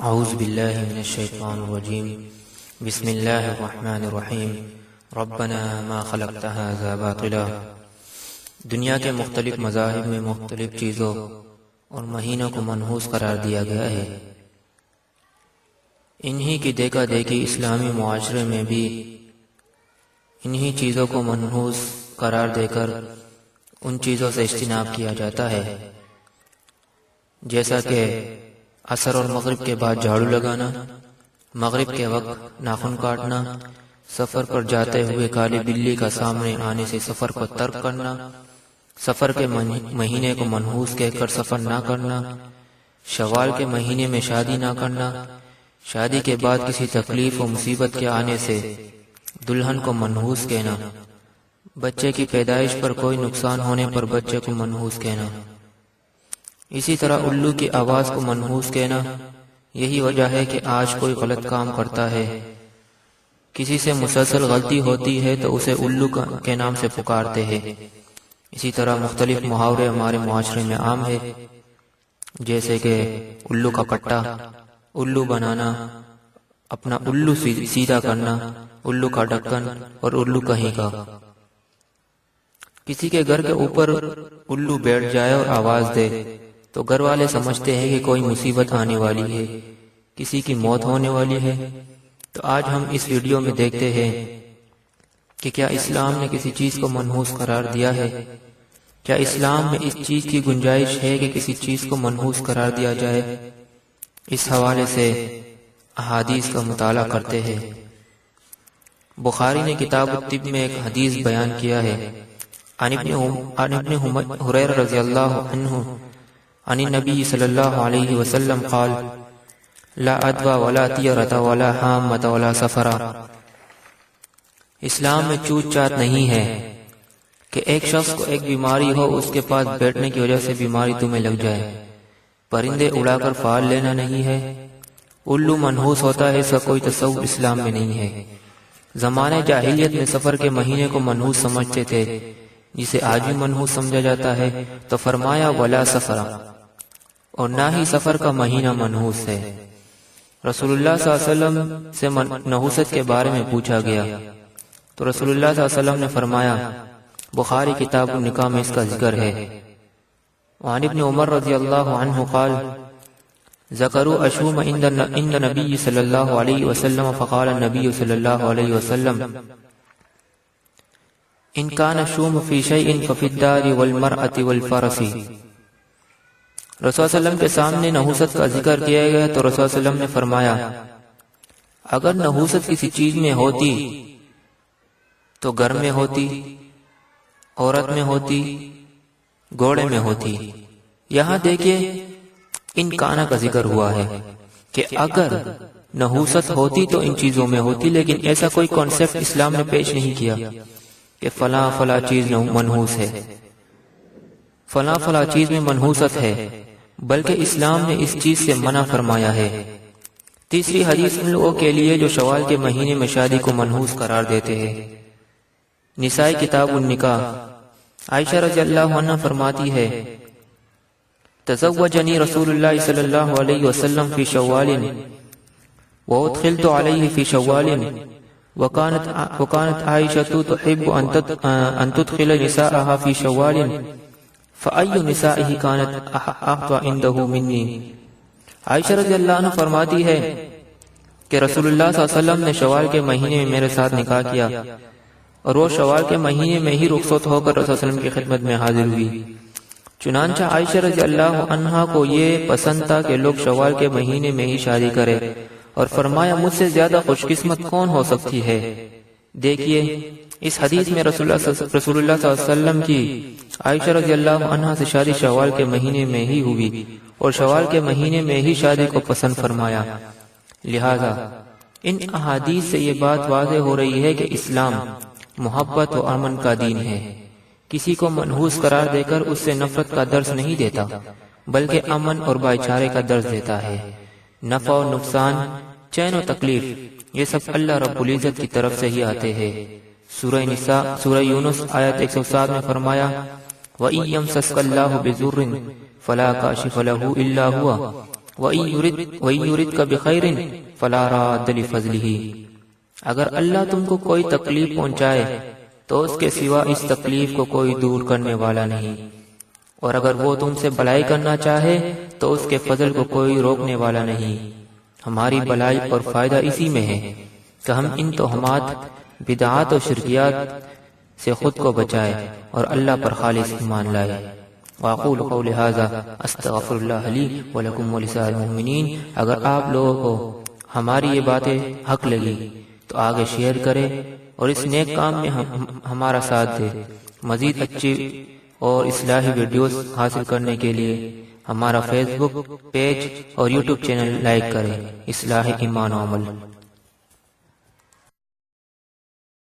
اعوذ باللہ من الشیطان الرجیم بسم اللہ الرحمن الرحیم ربنا ما خلقت هذا باطلا۔ دنیا کے مختلف مذاہب میں مختلف چیزوں اور مہینوں کو منحوس قرار دیا گیا ہے۔ انہی کی دیکھا دیکھی اسلامی معاشرے میں بھی انہی چیزوں کو منحوس قرار دے کر ان چیزوں سے اجتناب کیا جاتا ہے، جیسا کہ عصر اور مغرب کے بعد جھاڑو لگانا، مغرب کے وقت ناخن کاٹنا، سفر پر جاتے ہوئے کالی بلی کا سامنے آنے سے سفر کو ترک کرنا، سفر کے مہینے کو منحوس کہہ کر سفر نہ کرنا، شوال کے مہینے میں شادی نہ کرنا، شادی کے بعد کسی تکلیف و مصیبت کے آنے سے دلہن کو منحوس کہنا، بچے کی پیدائش پر کوئی نقصان ہونے پر بچے کو منحوس کہنا، اسی طرح الو کی آواز کو منحوس کہنا۔ یہی وجہ ہے کہ آج کوئی غلط کام کرتا ہے، کسی سے مسلسل غلطی ہوتی ہے تو اسے الو کے نام سے پکارتے ہیں۔ اسی طرح مختلف محاورے ہمارے معاشرے میں عام ہے، جیسے کہ الو کا پٹا، الو بنانا، اپنا الو سیدھا کرنا، الو کا ڈھکن اور الو کہیں کا۔ کسی کے گھر کے اوپر الو بیٹھ جائے اور آواز دے تو گھر والے سمجھتے ہیں کہ کوئی مصیبت آنے والی ہے، کسی کی موت ہونے والی ہے۔ تو آج ہم اس ویڈیو میں دیکھتے ہیں کہ کیا اسلام نے کسی چیز کو منحوس قرار دیا ہے؟ کیا اسلام میں اس چیز کی گنجائش ہے کہ کسی چیز کو منحوس قرار دیا جائے؟ اس حوالے سے احادیث کا مطالعہ کرتے ہیں۔ بخاری نے کتاب الطب میں ایک حدیث بیان کیا ہے، عن ابن ہریرہ رضی اللہ عنہ عن النبی صلی اللہ علیہ وسلم قال لا ادوى ولا طیرۃ ولا حامۃ ولا سفر۔ اسلام میں چوت چات نہیں ہے کہ ایک شخص کو ایک بیماری ہو، اس کے پاس بیٹھنے کی وجہ سے بیماری تمہیں لگ جائے، پرندے اڑا کر پھال لینا نہیں ہے، الو منحوس ہوتا ہے، اس کا کوئی تصور اسلام میں نہیں ہے۔ زمانے جاہلیت میں سفر کے مہینے کو منحوس سمجھتے تھے، جسے آج بھی منحوس سمجھا جاتا ہے، تو فرمایا ولا سفر، اور نہ ہی سفر کا مہینہ منحوس ہے۔ رسول اللہ صلی اللہ علیہ وسلم سے نحوست کے بارے میں پوچھا گیا تو رسول اللہ صلی اللہ علیہ وسلم نے فرمایا، بخاری کتاب النکاح میں اس کا ذکر ہے۔ وعن ابن عمر رضی اللہ عنہ قال ذکروا اشوم عند نبی صلی اللہ علیہ وسلم فقال النبی صلی اللہ علیہ وسلم ان کان الشوم فی شیء ففی الدار والمرأة والفرس۔ رسول اللہ علیہ وسلم کے سامنے نحوست کا ذکر کیا گیا تو رسول اللہ علیہ وسلم نے فرمایا، اگر نحوست کسی چیز میں ہوتی تو گھر میں ہوتی، عورت میں ہوتی، گھوڑے میں ہوتی۔ یہاں دیکھیے ان کانا کا ذکر ہوا ہے کہ اگر نحوست ہوتی تو ان چیزوں میں ہوتی، لیکن ایسا کوئی کانسیپٹ اسلام نے پیش نہیں کیا کہ فلاں فلاں چیز منحوس ہے، فلاں فلاں چیز میں منحوست ہے، بلکہ اسلام نے اس چیز سے منع فرمایا ہے۔ تیسری حدیث ان لوگوں کے لیے جو شوال کے مہینے میں شادی کو منحوس قرار دیتے ہیں۔ نسائی کتاب النکاح عائشہ رضی اللہ عنہ فرماتی ہے، تزوجنی رسول اللہ صلی اللہ علیہ وسلم فی شوال وادخلت علیہ فی شوال وكانت عائشة تحب أن تدخل نساءها في شوال فأي نسائه كانت أحظى عنده مني۔ عائشہ رضی اللہ عنہ فرماتی ہے کہ رسول اللہ صلی اللہ علیہ وسلم نے شوال کے مہینے میں میرے ساتھ نکاح کیا، اور وہ شوال کے مہینے میں ہی رخصت ہو کر رسول اللہ علیہ وسلم کی خدمت میں حاضر ہوئی۔ چنانچہ عائشہ رضی اللہ عنہا کو یہ پسند تھا کہ لوگ شوال کے مہینے میں ہی شادی کرے، اور فرمایا مجھ سے زیادہ خوش قسمت کون ہو سکتی ہے۔ دیکھیے اس حدیث میں رسول اللہ صلی اللہ علیہ وسلم کی عائشہ رضی اللہ عنہا سے شادی شوال کے مہینے میں ہی ہوئی، اور شوال کے مہینے میں ہی شادی کو پسند فرمایا۔ لہذا ان احادیث سے یہ بات واضح ہو رہی ہے کہ اسلام محبت و امن کا دین ہے، کسی کو منحوس قرار دے کر اس سے نفرت کا درس نہیں دیتا، بلکہ امن اور بھائی چارے کا درس دیتا ہے۔ نفع و نقصان، چین و تکلیف، یہ سب اللہ رب العزت کی طرف سے ہی آتے ہیں۔ سورہ نساء سورہ یونس آیت 107 میں فرمایا، وَإِن يَمْسَسْكَ اللَّهُ بِضُرٍّ فَلَا كَاشِفَ لَهُ إِلَّا هُوَ وَإِن يُرِدْكَ بِخَيْرٍ فَلَا رَادَّ لِفَضْلِهِ، اگر اللہ تم کو کوئی تکلیف پہنچائے تو اس کے سوا اس تکلیف کو کوئی دور کرنے والا نہیں، اور اگر وہ تم سے بھلائی کرنا چاہے تو اس کے فضل کو کوئی روکنے والا نہیں۔ ہماری بھلائی اور فائدہ اسی میں ہے کہ ہم ان توہمات، بدعات و شرکیات سے خود کو بچائے اور اللہ پر خالص ایمان لائے۔ وَأَقُولُ قَوْلِ هَذَا أَسْتَغْفِرُ اللَّهَ لِي وَلَكُمْ وَلِسَائِرِ الْمُؤْمِنِينَ۔ اگر آپ لوگوں کو ہماری یہ باتیں حق لگی تو آگے شیئر کریں اور اس نیک کام میں ہمارا ساتھ دیں۔ مزید اچھی اور اصلاحی ویڈیوز حاصل کرنے کے لیے ہمارا فیس بک پیج اور یوٹیوب چینل لائک کریں۔ اصلاح ایمان و عمل۔